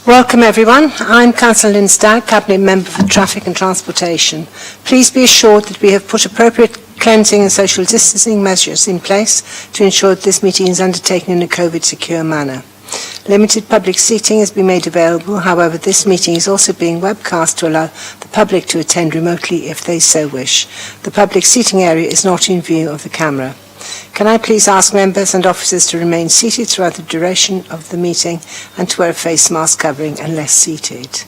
Welcome everyone. I'm Councillor Lynn Stagg, Cabinet Member for Traffic and Transportation. Please be assured that we have put appropriate cleansing and social distancing measures in place to ensure that this meeting is undertaken in a COVID-secure manner. Limited public seating has been made available. However, this meeting is also being webcast to allow the public to attend remotely if they so wish. The public seating area is not in view of the camera. Can I please ask members and officers to remain seated throughout the duration of the meeting and to wear a face mask covering unless seated.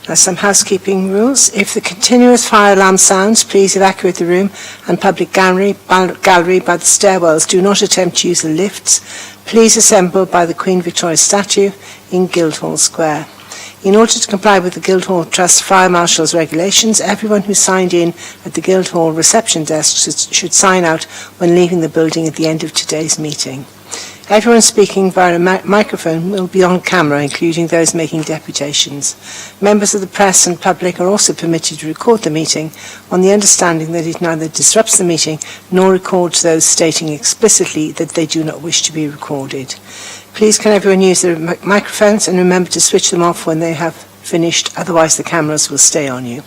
Now, some housekeeping rules. If the continuous fire alarm sounds, please evacuate the room and public gallery by the stairwells. Do not attempt to use the lifts. Please assemble by the Queen Victoria statue in Guildhall Square. In order to comply with the Guildhall Trust Fire Marshal's regulations, everyone who signed in at the Guildhall reception desk should sign out when leaving the building at the end of today's meeting. Everyone speaking via a microphone will be on camera, including those making deputations. Members of the press and public are also permitted to record the meeting on the understanding that it neither disrupts the meeting nor records those stating explicitly that they do not wish to be recorded. Please can everyone use their microphones and remember to switch them off when they have finished, otherwise the cameras will stay on you.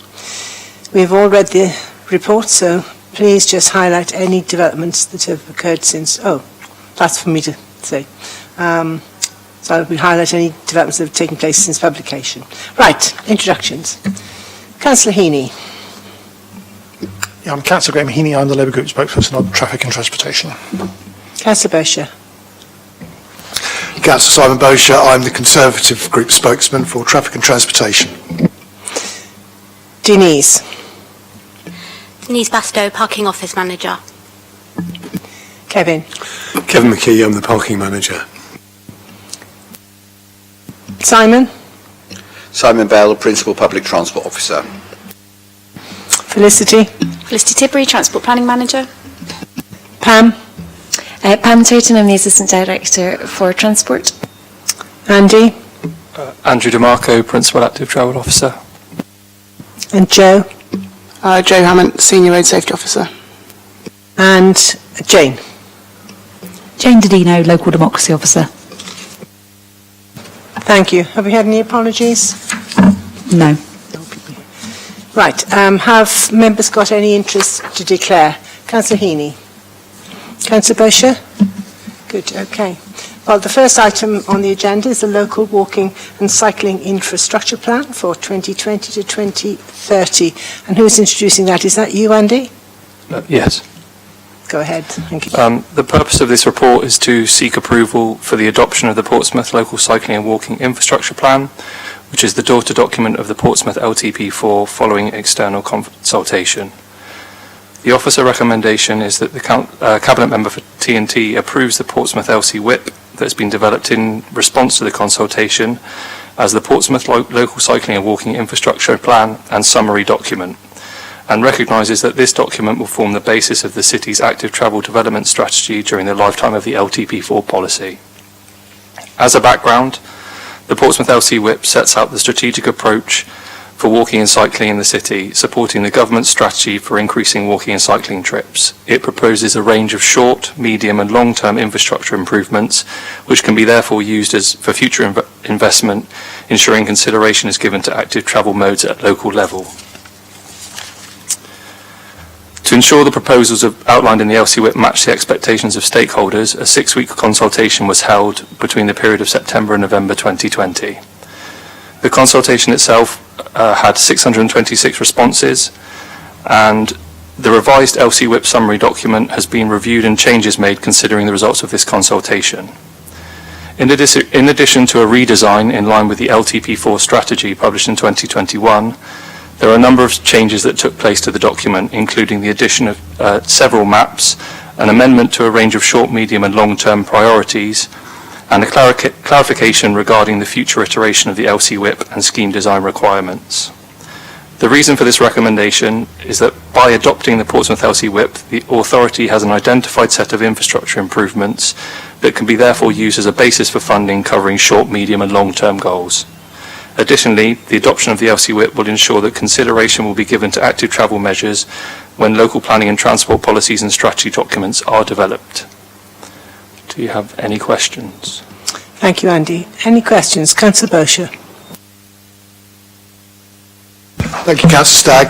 We have all read the report, so please just highlight any developments that have occurred since. Oh, that's for me to say. So we highlight any developments that have taken place since publication. Right, introductions. Councillor Heaney. Yeah, I'm Councillor Graham Heaney. I'm the Labour Group spokesperson on Traffic and Transportation. Councillor Bosher. Councillor Simon Bosher. I'm the Conservative Group spokesman for Traffic and Transportation. Denise. Denise Bastow, Parking Office Manager. Kevin. Kevin McKee, I'm the Parking Manager. Simon. Simon Bell, Principal Public Transport Officer. Felicity. Felicity Tibbury, Transport Planning Manager. Pam. Pam Turton, I'm the Assistant Director for Transport. Andy. Andrew DeMarco, Principal Active Travel Officer. And Joe. Joe Hammond, Senior Road Safety Officer. And Jane. Jane Didino, Local Democracy Officer. Thank you. Have we had any apologies? No. Right. Have members got any interest to declare? Councillor Heaney. Councillor Bosher? Good, okay. Well, the first item on the agenda is the local walking and cycling infrastructure plan for 2020 to 2030. And who's introducing that? Is that you, Andy? Yes. Go ahead. Thank you. The purpose of this report is to seek approval for the adoption of the Portsmouth Local Cycling and Walking Infrastructure Plan, which is the daughter document of the Portsmouth LTP4 following external consultation. The officer recommendation is that the Cabinet Member for T&T approves the Portsmouth LC WIP that has been developed in response to the consultation as the Portsmouth Local Cycling and Walking Infrastructure Plan and Summary Document, and recognises that this document will form the basis of the City's active travel development strategy during the lifetime of the LTP4 policy. As a background, the Portsmouth LC WIP sets out the strategic approach for walking and cycling in the city, supporting the government's strategy for increasing walking and cycling trips. It proposes a range of short, medium and long-term infrastructure improvements, which can be therefore used for future investment, ensuring consideration is given to active travel modes at local level. To ensure the proposals outlined in the LC WIP match the expectations of stakeholders, a 6-week consultation was held between the period of September and November 2020. The consultation itself had 626 responses, and the revised LC WIP summary document has been reviewed and changes made considering the results of this consultation. In addition to a redesign in line with the LTP4 strategy published in 2021, there are a number of changes that took place to the document, including the addition of several maps, an amendment to a range of short, medium and long-term priorities, and a clarification regarding the future iteration of the LC WIP and scheme design requirements. The reason for this recommendation is that by adopting the Portsmouth LC WIP, the authority has an identified set of infrastructure improvements that can be therefore used as a basis for funding covering short, medium and long-term goals. Additionally, the adoption of the LC WIP will ensure that consideration will be given to active travel measures when local planning and transport policies and strategy documents are developed. Do you have any questions? Thank you, Andy. Any questions? Councillor Bosher. Thank you, Councillor Stagg.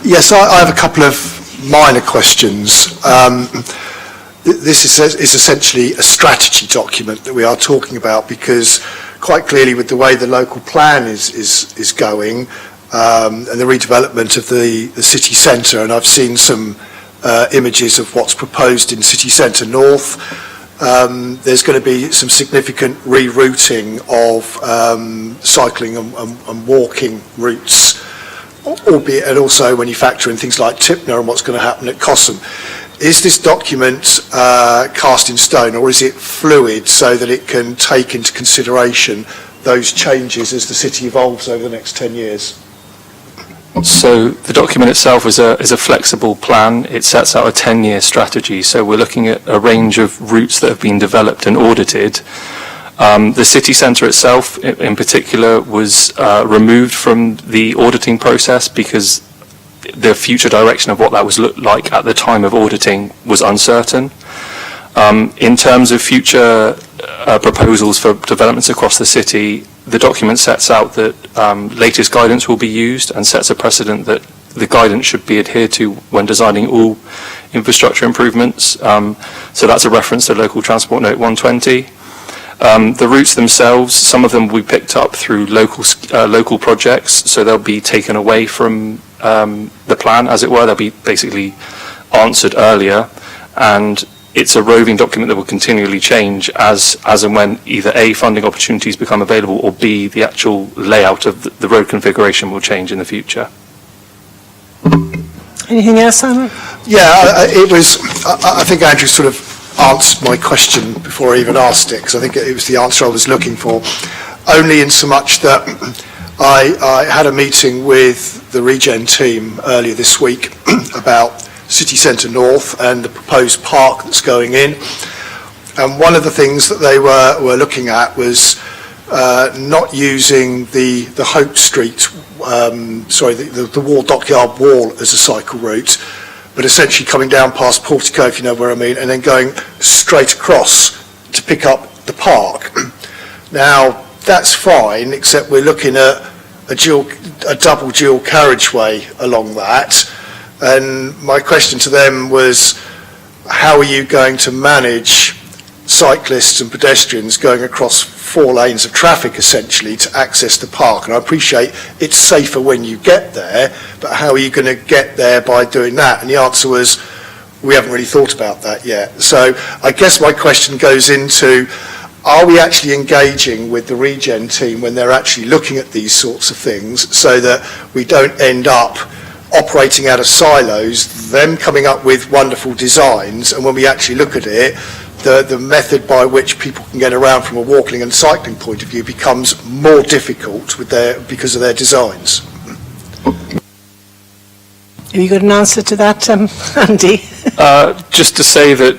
Yes, I have a couple of minor questions. This is essentially a strategy document that we are talking about, because quite clearly with the way the local plan is going and the redevelopment of the city centre, and I've seen some images of what's proposed in City Centre North, there's going to be some significant rerouting of cycling and walking routes, albeit, and also when you factor in things like Tipner and what's going to happen at Cossam. Is this document cast in stone, or is it fluid so that it can take into consideration those changes as the city evolves over the next 10 years? So the document itself is a flexible plan. It sets out a 10-year strategy. So we're looking at a range of routes that have been developed and audited. The city centre itself, in particular, was removed from the auditing process because the future direction of what that was look like at the time of auditing was uncertain. In terms of future proposals for developments across the city, the document sets out that latest guidance will be used and sets a precedent that the guidance should be adhered to when designing all infrastructure improvements. So that's a reference to Local Transport Note 120. The routes themselves, some of them will be picked up through local projects, so they'll be taken away from the plan, as it were. They'll be basically answered earlier, and it's a roving document that will continually change as and when either A, funding opportunities become available, or B, the actual layout of the road configuration will change in the future. Anything else, Simon? Yeah, I think Andrew sort of answered my question before I even asked it, because I think it was the answer I was looking for, only in so much that I had a meeting with the Regen team earlier this week about City Centre North and the proposed park that's going in, and one of the things that they were looking at was not using the Hope Street, the Wall Dockyard Wall as a cycle route, but essentially coming down past Portico, if you know where I mean, and then going straight across to pick up the park. Now, that's fine, except we're looking at a double dual carriageway along that. And my question to them was, how are you going to manage cyclists and pedestrians going across 4 lanes of traffic, essentially, to access the park? And I appreciate it's safer when you get there, but how are you going to get there by doing that? And the answer was, we haven't really thought about that yet. So I guess my question goes into, are we actually engaging with the Regen team when they're actually looking at these sorts of things, so that we don't end up operating out of silos, them coming up with wonderful designs, and when we actually look at it, the method by which people can get around from a walking and cycling point of view becomes more difficult because of their designs? Have you got an answer to that, Andy? Just to say that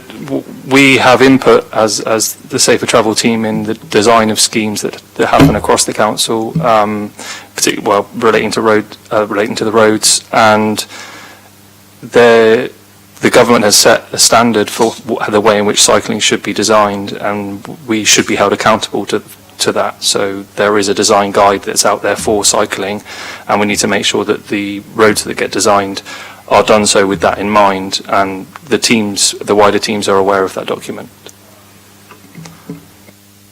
we have input as the Safer Travel team in the design of schemes that happen across the council, particularly relating to the roads, and the government has set a standard for the way in which cycling should be designed, and we should be held accountable to that. So there is a design guide that's out there for cycling, and we need to make sure that the roads that get designed are done so with that in mind, and the wider teams are aware of that document.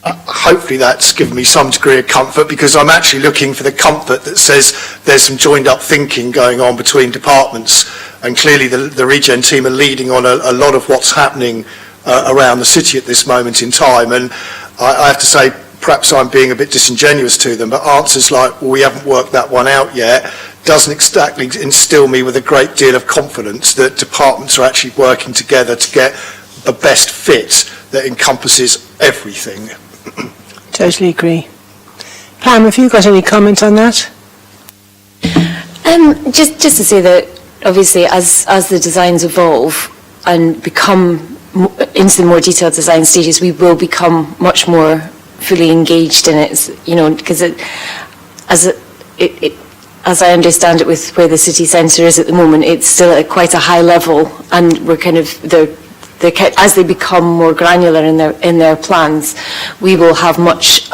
Hopefully that's given me some degree of comfort, because I'm actually looking for the comfort that says there's some joined up thinking going on between departments, and clearly the Regen team are leading on a lot of what's happening around the city at this moment in time. And I have to say, perhaps I'm being a bit disingenuous to them, but answers like, well, we haven't worked that one out yet, doesn't exactly instill me with a great deal of confidence that departments are actually working together to get a best fit that encompasses everything. Totally agree. Pam, have you got any comment on that? Just to say that obviously as the designs evolve and become into the more detailed design stages, we will become much more fully engaged in it, because as I understand it, with where the city centre is at the moment, it's still at quite a high level, and we're kind of the as they become more granular in their plans, we will have much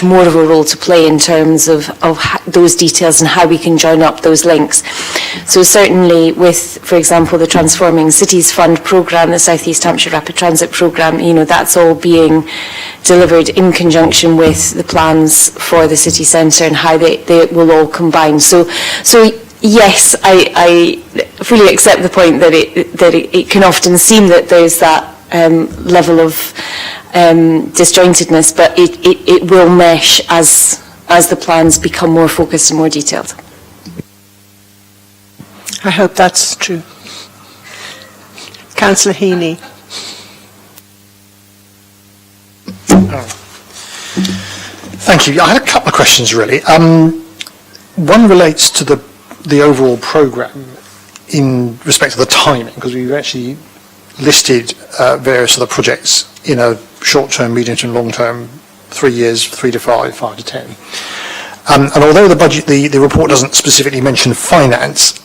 more of a role to play in terms of those details and how we can join up those links. So certainly with, for example, the Transforming Cities Fund programme, the South East Hampshire Rapid Transit programme, that's all being delivered in conjunction with the plans for the city centre and how they will all combine. So yes, I fully accept the point that it can often seem that there's that level of disjointedness, but it will mesh as the plans become more focused and more detailed. I hope that's true. Councillor Heaney. Thank you. I had a couple of questions, really. One relates to the overall programme in respect to the timing, because we've actually listed various other projects in a short-term, medium-term, long-term, 3 years, 3 to 5, 5 to 10. And although the budget, the report doesn't specifically mention finance,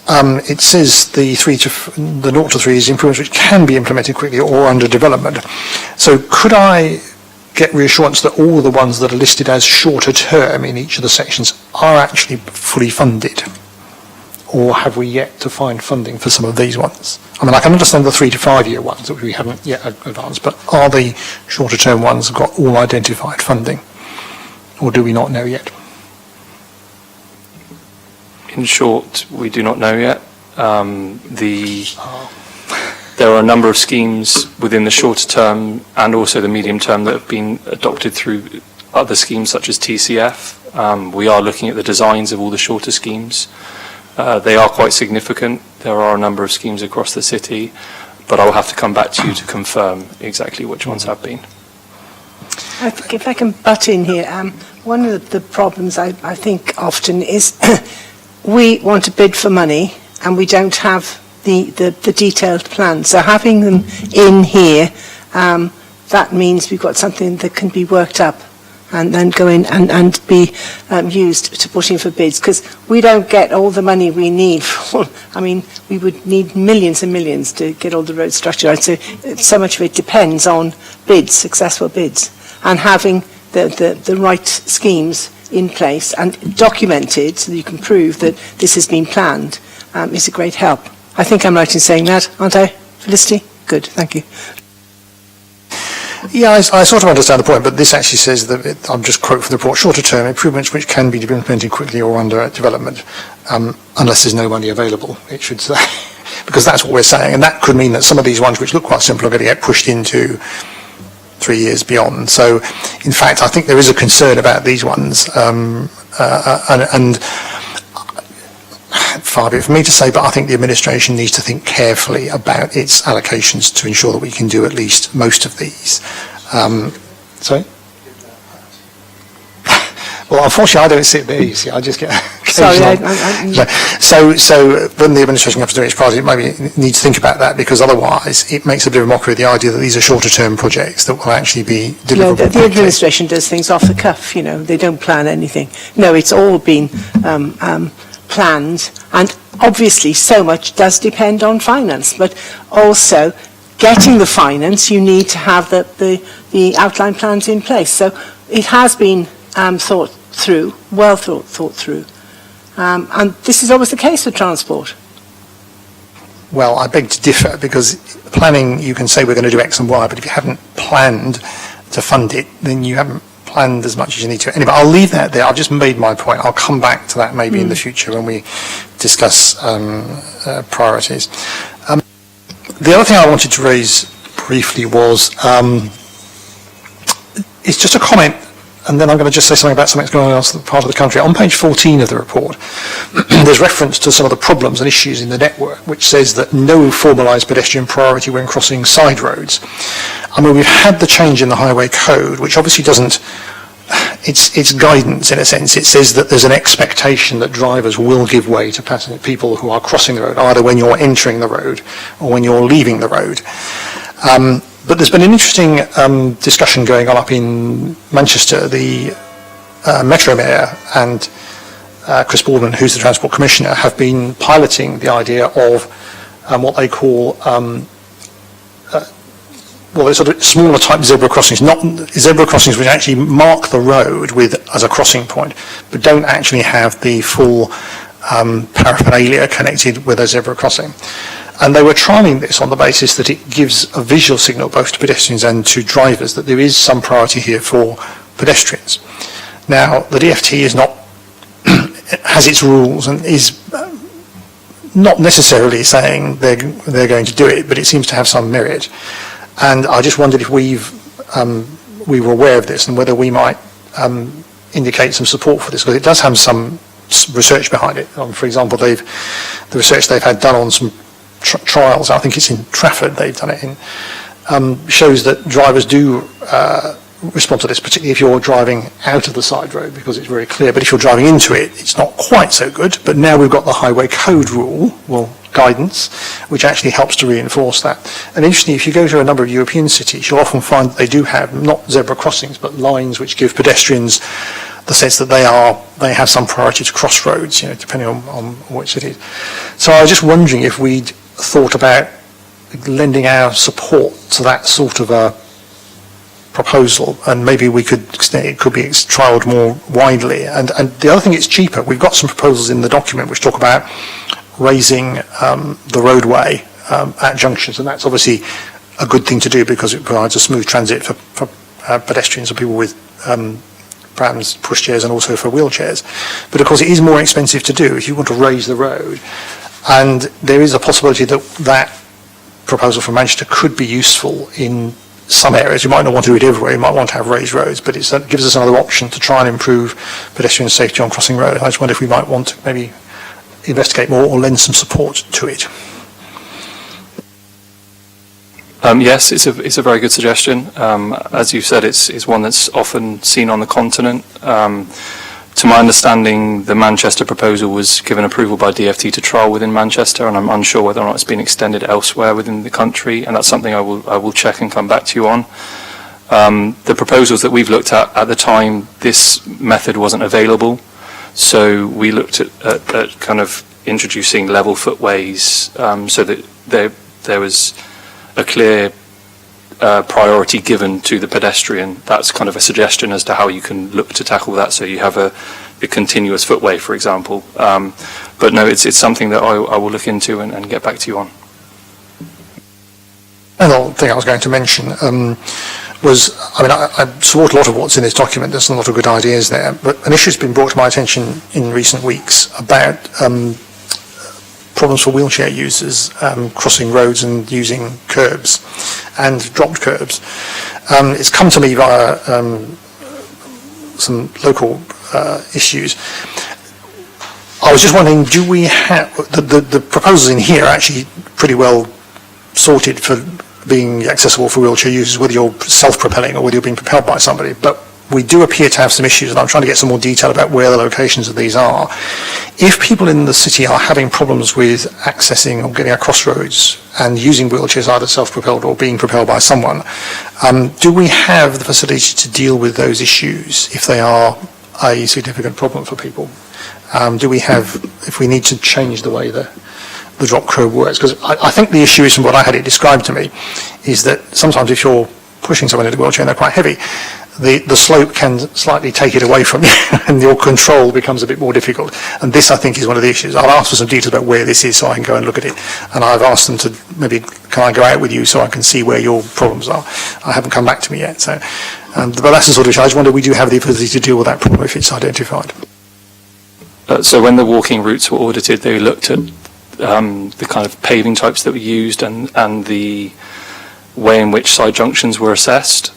it says the 0 to 3 is improvements which can be implemented quickly or under development. So could I get reassurance that all the ones that are listed as shorter term in each of the sections are actually fully funded? Or have we yet to find funding for some of these ones? I mean, I can understand the 3 to 5 year ones, which we haven't yet advanced, but are the shorter term ones got all identified funding? Or do we not know yet? In short, we do not know yet. There are a number of schemes within the shorter term and also the medium term that have been adopted through other schemes such as TCF. We are looking at the designs of all the shorter schemes. They are quite significant. There are a number of schemes across the city, but I will have to come back to you to confirm exactly which ones have been. If I can butt in here, one of the problems I think often is we want to bid for money and we don't have the detailed plan. So having them in here, that means we've got something that can be worked up and then go in and be used to put in for bids, because we don't get all the money we need. We would need millions and millions to get all the road structure right. So much of it depends on bids, successful bids, and having the right schemes in place and documented so that you can prove that this has been planned is a great help. I think I'm right in saying that, aren't I, Felicity? Good, thank you. Yeah, I sort of understand the point, but this actually says that, I'm just quote from the report, shorter term improvements which can be implemented quickly or under development, unless there's no money available, it should say, because that's what we're saying, and that could mean that some of these ones which look quite simple are going to get pushed into 3 years beyond. So, in fact, I think there is a concern about these ones, and far be it for me to say, but I think the administration needs to think carefully about its allocations to ensure that we can do at least most of these. Sorry? Well, unfortunately, I don't sit there, you see, I just get So when the administration comes to do its priority, it maybe needs to think about that, because otherwise it makes a bit of a mockery of the idea that these are shorter term projects that will actually be deliverable. The administration does things off the cuff, they don't plan anything. No, it's all been planned, and obviously so much does depend on finance, but also getting the finance, you need to have the outline plans in place. So it has been thought through, well thought through, and this is always the case with transport. Well, I beg to differ, because planning, you can say we're going to do X and Y, but if you haven't planned to fund it, then you haven't planned as much as you need to. Anyway, I'll leave that there. I've just made my point. I'll come back to that maybe in the future when we discuss priorities. The other thing I wanted to raise briefly was, it's just a comment, and then I'm going to just say something about something that's going on in another part of the country. On page 14 of the report, there's reference to some of the problems and issues in the network, which says that no formalised pedestrian priority when crossing side roads. I mean, we've had the change in the highway code, which obviously doesn't, it's guidance in a sense. It says that there's an expectation that drivers will give way to people who are crossing the road, either when you're entering the road or when you're leaving the road. But there's been an interesting discussion going on up in Manchester. The Metro Mayor and Chris Baldwin, who's the Transport Commissioner, have been piloting the idea of what they call well, they're sort of smaller type zebra crossings, not zebra crossings which actually mark the road with as a crossing point, but don't actually have the full paraphernalia connected with a zebra crossing. And they were trialling this on the basis that it gives a visual signal both to pedestrians and to drivers that there is some priority here for pedestrians. Now, the DFT is not has its rules and is not necessarily saying they're going to do it, but it seems to have some merit. And I just wondered if we were aware of this and whether we might indicate some support for this, because it does have some research behind it. For example, the research they've had done on some trials, I think it's in Trafford they've done it in, shows that drivers do respond to this, particularly if you're driving out of the side road, because it's very clear. But if you're driving into it, it's not quite so good. But now we've got the highway code rule, well, guidance, which actually helps to reinforce that. And interestingly, if you go to a number of European cities, you'll often find that they do have not zebra crossings, but lines which give pedestrians the sense that they have some priority to cross roads, depending on which city. So I was just wondering if we'd thought about lending our support to that sort of a proposal, and maybe it could be trialled more widely. And the other thing, it's cheaper. We've got some proposals in the document which talk about raising the roadway at junctions, and that's obviously a good thing to do because it provides a smooth transit for pedestrians and people with prams, pushchairs, and also for wheelchairs. But of course, it is more expensive to do if you want to raise the road, and there is a possibility that proposal from Manchester could be useful in some areas. You might not want to do it everywhere, you might want to have raised roads, but it gives us another option to try and improve pedestrian safety on crossing road. I just wonder if we might want to maybe investigate more or lend some support to it. Yes, it's a very good suggestion. As you said, it's one that's often seen on the continent. To my understanding, the Manchester proposal was given approval by DFT to trial within Manchester, and I'm unsure whether or not it's been extended elsewhere within the country, and that's something I will check and come back to you on. The proposals that we've looked at the time, this method wasn't available, so we looked at kind of introducing level footways, so that there was a clear priority given to the pedestrian. That's kind of a suggestion as to how you can look to tackle that, so you have a continuous footway, for example. But no, it's something that I will look into and get back to you on. Another thing I was going to mention was, I support a lot of what's in this document. There's a lot of good ideas there, but an issue's been brought to my attention in recent weeks about problems for wheelchair users crossing roads and using curbs and dropped curbs. It's come to me via some local issues. I was just wondering, do we have the proposals in here are actually pretty well sorted for being accessible for wheelchair users, whether you're self-propelling or whether you're being propelled by somebody, but we do appear to have some issues, and I'm trying to get some more detail about where the locations of these are. If people in the city are having problems with accessing or getting across roads and using wheelchairs, either self-propelled or being propelled by someone, do we have the facility to deal with those issues if they are a significant problem for people? Do we have, if we need to change the way the drop curb works? Because I think the issue is, from what I had it described to me, is that sometimes if you're pushing someone in a wheelchair and they're quite heavy, the slope can slightly take it away from you and your control becomes a bit more difficult. And this, I think, is one of the issues. I'll ask for some details about where this is so I can go and look at it. And I've asked them to maybe, can I go out with you so I can see where your problems are? I haven't come back to me yet. So, but that's the sort of issue. I just wonder, we do have the ability to deal with that problem if it's identified. So when the walking routes were audited, they looked at the kind of paving types that were used and the way in which side junctions were assessed.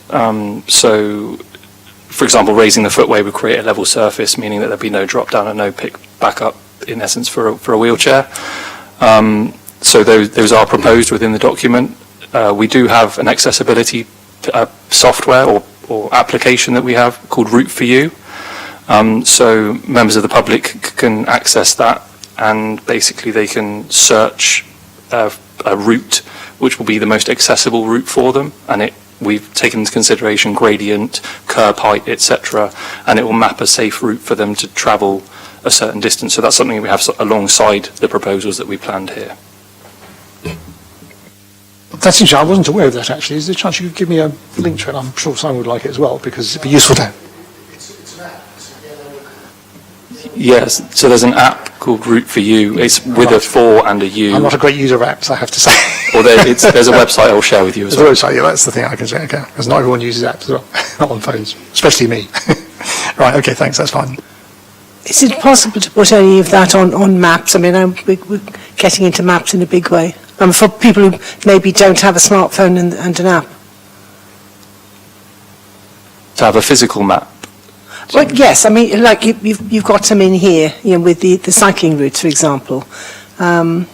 So, for example, raising the footway would create a level surface, meaning that there'd be no drop down and no pick back up, in essence, for a wheelchair. So those are proposed within the document. We do have an accessibility software or application that we have called Route for You. So members of the public can access that, and basically they can search a route which will be the most accessible route for them, and we've taken into consideration gradient, curb height, etc., and it will map a safe route for them to travel a certain distance. So that's something we have alongside the proposals that we planned here. That's interesting. I wasn't aware of that, actually. Is there a chance you could give me a link to it? I'm sure Simon would like it as well, because it'd be useful to... Yes, so there's an app called Route for You. It's with a 4 and a U. I'm not a great user of apps, I have to say. Or there's a website I'll share with you as well. There's a website, yeah, that's the thing I can say, okay. Because not everyone uses apps as well, not on phones, especially me. Right, okay, thanks, that's fine. Is it possible to put any of that on maps? I mean, we're getting into maps in a big way. For people who maybe don't have a smartphone and an app. To have a physical map. Well, yes, I mean, like you've got some in here, with the cycling routes, for example. Then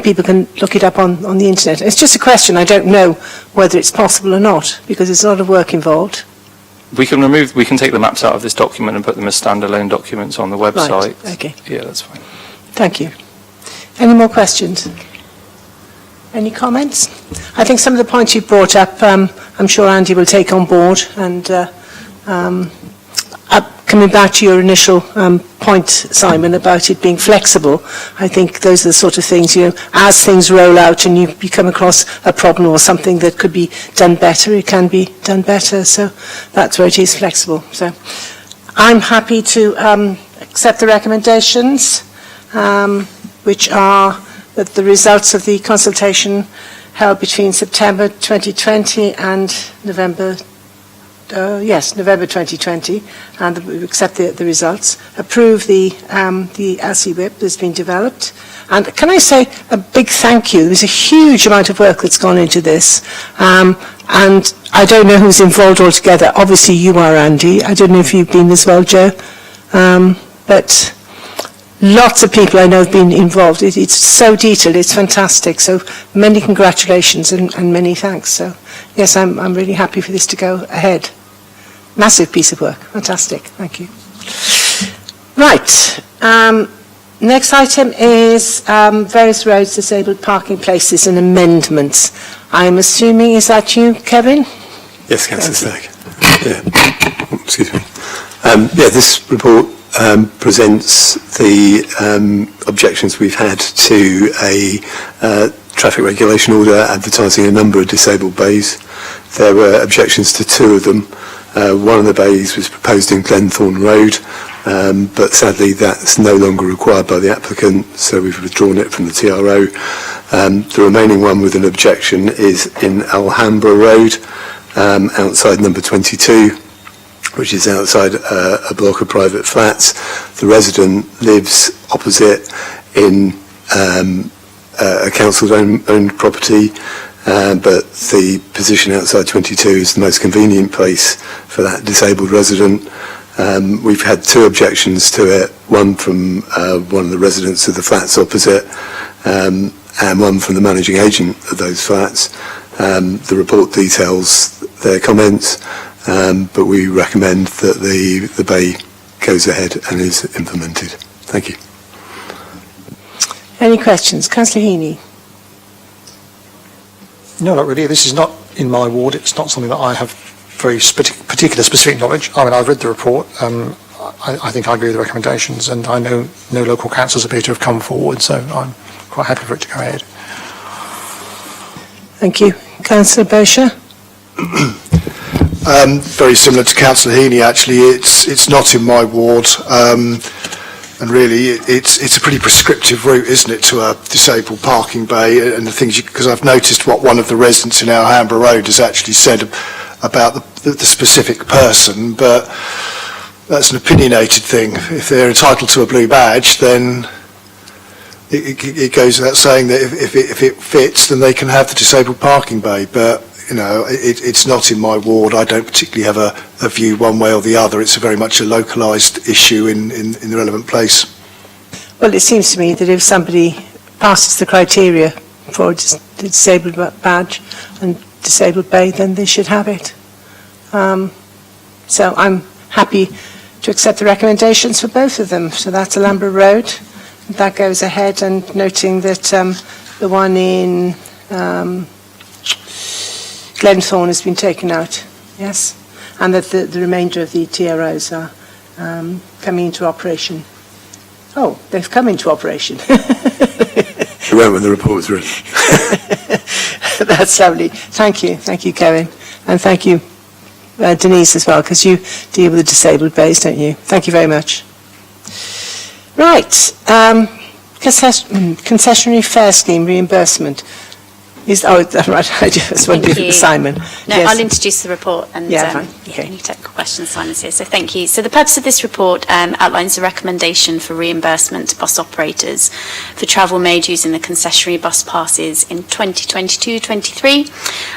people can look it up on the internet. It's just a question. I don't know whether it's possible or not, because there's a lot of work involved. We can take the maps out of this document and put them as standalone documents on the website. Right, okay. Yeah, that's fine. Thank you. Any more questions? Any comments? I think some of the points you brought up, I'm sure Andy will take on board. And coming back to your initial point, Simon, about it being flexible, I think those are the sort of things, as things roll out and you come across a problem or something that could be done better, it can be done better. So that's where it is flexible. So I'm happy to accept the recommendations, which are that the results of the consultation held between September 2020 and November 2020, and we accept the results, approve the LC whip that's been developed. And can I say a big thank you? There's a huge amount of work that's gone into this, and I don't know who's involved altogether. Obviously you are, Andy. I don't know if you've been as well, Joe, but lots of people I know have been involved. It's so detailed, it's fantastic. So many congratulations and many thanks. So yes, I'm really happy for this to go ahead. Massive piece of work, fantastic, thank you. Right, next item is various roads, disabled parking places and amendments. I'm assuming, is that you, Kevin? Yes, Councillor Stack. Yeah. Excuse me. This report presents the objections we've had to a traffic regulation order advertising a number of disabled bays. There were objections to 2 of them. One of the bays was proposed in Glenthorne Road, but sadly that's no longer required by the applicant, so we've withdrawn it from the TRO. The remaining one with an objection is in Alhambra Road, outside number 22, which is outside a block of private flats. The resident lives opposite in a council-owned property, but the position outside 22 is the most convenient place for that disabled resident. We've had 2 objections to it, one from one of the residents of the flats opposite, and one from the managing agent of those flats. The report details their comments, but we recommend that the bay goes ahead and is implemented. Thank you. Any questions? Councillor Heaney. No, not really. This is not in my ward. It's not something that I have very particular specific knowledge. I mean, I've read the report. I think I agree with the recommendations, and I know no local councils appear to have come forward, so I'm quite happy for it to go ahead. Thank you. Councillor Bosher. Very similar to Councillor Heaney, actually. It's not in my ward, and really it's a pretty prescriptive route, isn't it, to a disabled parking bay, and the things, because I've noticed what one of the residents in Alhambra Road has actually said about the specific person, but that's an opinionated thing. If they're entitled to a blue badge, then it goes without saying that if it fits, then they can have the disabled parking bay. But it's not in my ward. I don't particularly have a view one way or the other. It's very much a localised issue in the relevant place. Well, it seems to me that if somebody passes the criteria for a disabled badge and disabled bay, then they should have it. So I'm happy to accept the recommendations for both of them. So that's Alhambra Road. That goes ahead, and noting that the one in Glenthorne has been taken out, yes, and that the remainder of the TROs are coming into operation. Oh, they've come into operation. They won't when the report was written. That's lovely. Thank you, Kevin, and thank you, Denise, as well, because you deal with the disabled bays, don't you? Thank you very much. Right, concessionary fare scheme reimbursement. Right, I just wanted to give Simon. No, Yes. I'll introduce the report and fine. Okay. any technical questions Simon's here. So thank you. So the purpose of this report outlines a recommendation for reimbursement to bus operators for travel made using the concessionary bus passes in 2022-23,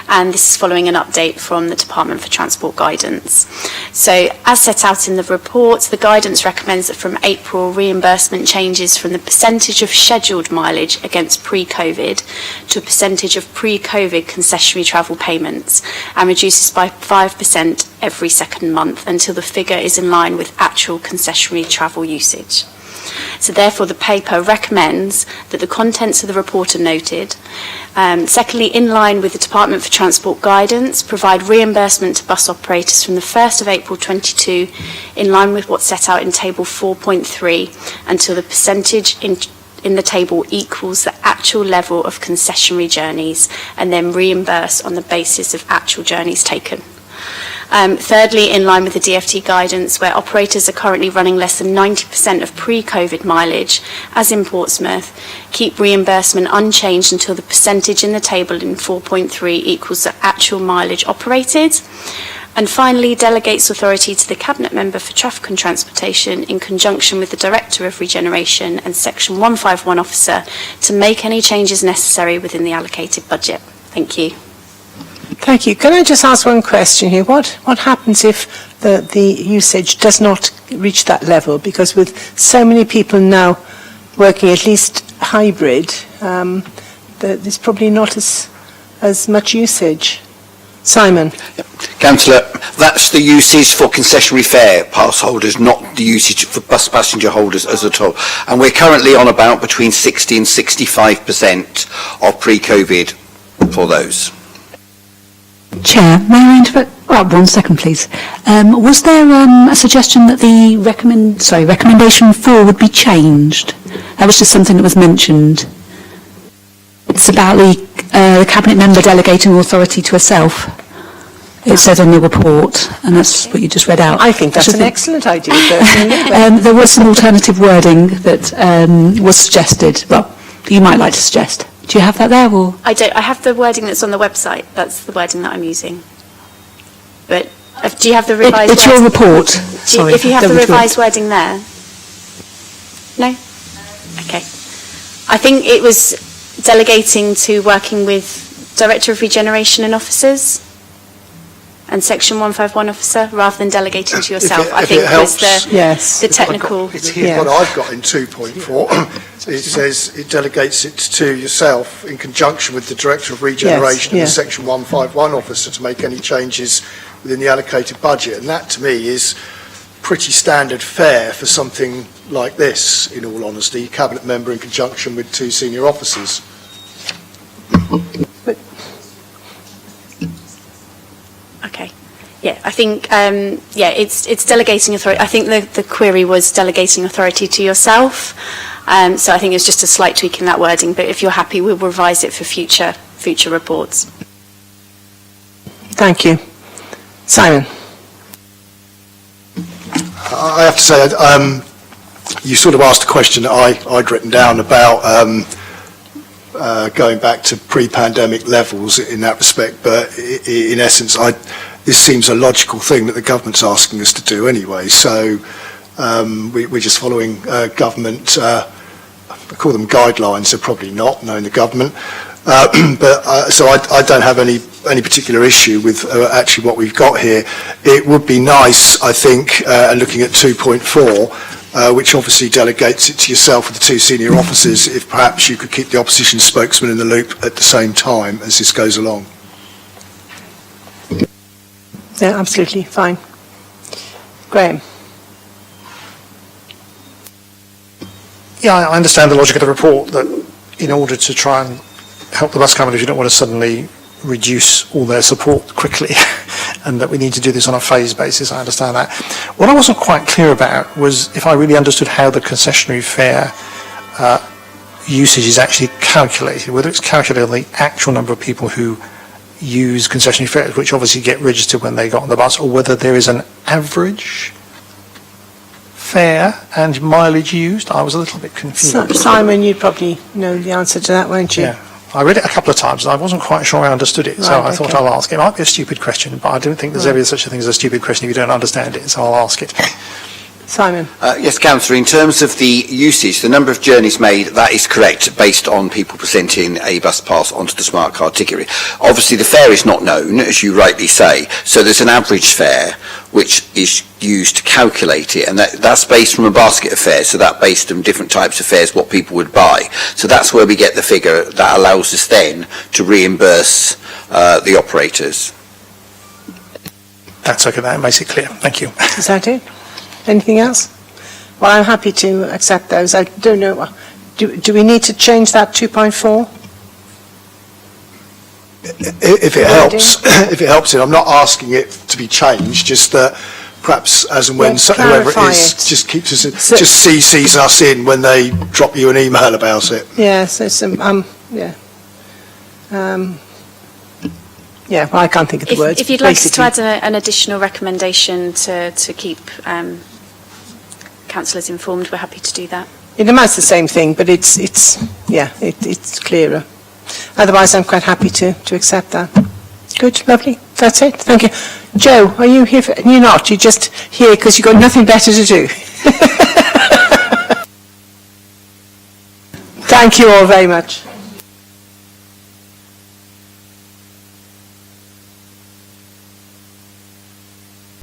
and this is following an update from the Department for Transport Guidance. So as set out in the report, the guidance recommends that from April, reimbursement changes from the percentage of scheduled mileage against pre-COVID to a percentage of pre-COVID concessionary travel payments, and reduces by 5% every second month until the figure is in line with actual concessionary travel usage. So therefore, the paper recommends that the contents of the report are noted. Secondly, in line with the Department for Transport Guidance, provide reimbursement to bus operators from the 1st of April 22 in line with what's set out in Table 4.3 until the percentage in the table equals the actual level of concessionary journeys, and then reimburse on the basis of actual journeys taken. Thirdly, in line with the DFT guidance, where operators are currently running less than 90% of pre-COVID mileage, as in Portsmouth, keep reimbursement unchanged until the percentage in the table in 4.3 equals the actual mileage operated. And finally, delegates authority to the Cabinet Member for Traffic and Transportation in conjunction with the Director of Regeneration and Section 151 Officer to make any changes necessary within the allocated budget. Thank you. Thank you. Can I just ask one question here? What happens if the usage does not reach that level? Because with so many people now working at least hybrid, there's probably not as much usage. Simon. Councillor, that's the usage for concessionary fare pass holders, not the usage for bus passenger holders as at all. And we're currently on about between 60 and 65% of pre-COVID for those. Chair, may I interrupt? 1 second, please. Was there a suggestion that the recommendation 4 would be changed? That was just something that was mentioned. It's about the Cabinet Member delegating authority to herself. It says in the report, and that's what you just read out. I think that's an excellent idea, personally. There was some alternative wording that was suggested. Well, you might like to suggest. Do you have that there? Or? I don't. I have the wording that's on the website. That's the wording that I'm using. But do you have the revised It's your report. Sorry, if you have the revised wording there. No? Okay. I think it was delegating to working with Director of Regeneration and officers and Section 151 officer, rather than delegating to yourself. I think was the technical. It's here, what I've got in 2.4. It says it delegates it to yourself in conjunction with the Director of Regeneration and the Section 151 officer to make any changes within the allocated budget. And that, to me, is pretty standard fare for something like this, in all honesty. Cabinet Member in conjunction with 2 senior officers. Okay. Yeah, I think, it's delegating authority. I think the query was delegating authority to yourself. So I think it's just a slight tweak in that wording, but if you're happy, we'll revise it for future reports. Thank you. Simon. I have to say, you sort of asked a question that I'd written down about going back to pre-pandemic levels in that respect, but in essence, this seems a logical thing that the government's asking us to do anyway. So we're just following government. I call them guidelines. They're probably not, knowing the government. So I don't have any particular issue with actually what we've got here. It would be nice, I think, looking at 2.4, which obviously delegates it to yourself with the 2 senior officers, if perhaps you could keep the opposition spokesman in the loop at the same time as this goes along. Yeah, absolutely, fine. Graham. Yeah, I understand the logic of the report, that in order to try and help the bus companies, you don't want to suddenly reduce all their support quickly, and that we need to do this on a phased basis. I understand that. What I wasn't quite clear about was if I really understood how the concessionary fare usage is actually calculated, whether it's calculated on the actual number of people who use concessionary fares, which obviously get registered when they got on the bus, or whether there is an average fare and mileage used. I was a little bit confused. Simon, you'd probably know the answer to that, won't you? Yeah. I read it a couple of times and I wasn't quite sure I understood it, so Right, I thought okay. I'll ask. It might be a stupid question, but I don't think there's ever such a thing as a stupid question if you don't understand it, so I'll ask it. Simon? Yes, Councillor, in terms of the usage, the number of journeys made, that is correct, based on people presenting a bus pass onto the smart card ticket. Obviously, the fare is not known, as you rightly say, so there's an average fare which is used to calculate it, and that's based from a basket of fares, so that's based on different types of fares, what people would buy. So that's where we get the figure that allows us then to reimburse the operators. That's okay, that makes it clear. Thank you. Is that it? Anything else? Well, I'm happy to accept those. I don't know, do we need to change that 2.4? If it helps, if it helps, I'm not asking it to be changed, just that perhaps as and when whoever it clarify is it. just keeps us, just CCs us in when they drop you an email about it. Yeah, so some, yeah. Yeah, well, I can't think of the words. If you'd like us to basically. add an additional recommendation to keep councillors informed, we're happy to do that. It amounts to the same thing, but it's clearer. Otherwise, I'm quite happy to accept that. Good, lovely. That's it. Thank you. Joe, are you here? You're not. You're just here because you've got nothing better to do. Thank you all very much.